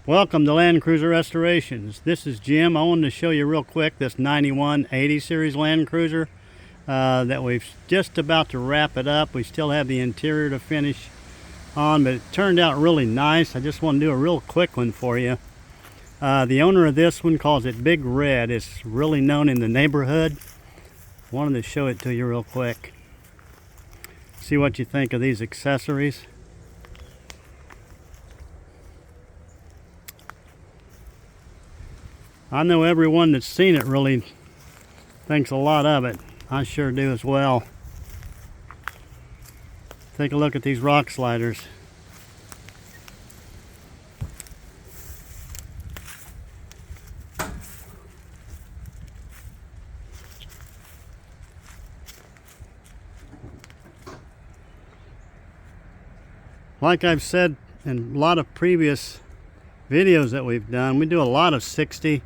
Welcome to Land Cruiser Restorations. This is Jim. I wanted to show you real quick this 91 80 series Land Cruiser that we've just about to wrap it up. We still have the interior to finish on, but it turned out really nice. I just want to do a real quick one for you. The owner of this one calls it Big Red. It's really known in the neighborhood. Wanted to show it to you real quick. See what you think of these accessories. I know everyone that's seen it really thinks a lot of it. I sure do as well. Take a look at these rock sliders. Like I've said in a lot of previous videos that we've done, we do a lot of 60,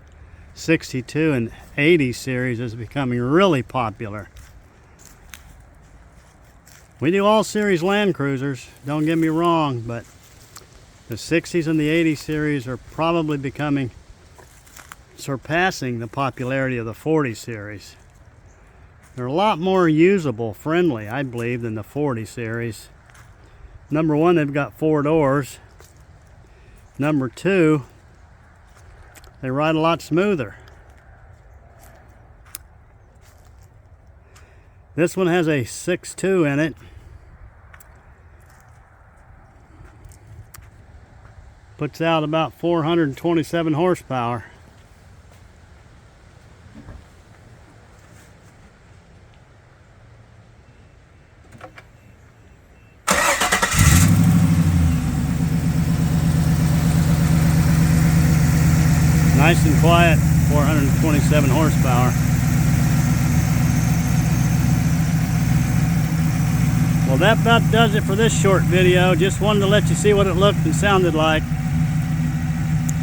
62 and 80 series is becoming really popular. We do all series Land Cruisers, don't get me wrong, but the 60s and the 80 series are probably surpassing the popularity of the 40 series. They're a lot more usable, friendly, I believe, than the 40 series. Number one, they've got 4 doors. Number two, they ride a lot smoother. This one has a 6.2 in it. Puts out about 427 horsepower. Nice and quiet, 427 horsepower. Well, that about does it for this short video. Just wanted to let you see what it looked and sounded like.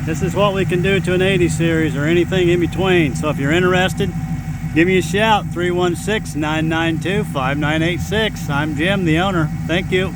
This is what we can do to an 80 series or anything in between. So if you're interested, give me a shout, 316-992-5986. I'm Jim, the owner. Thank you.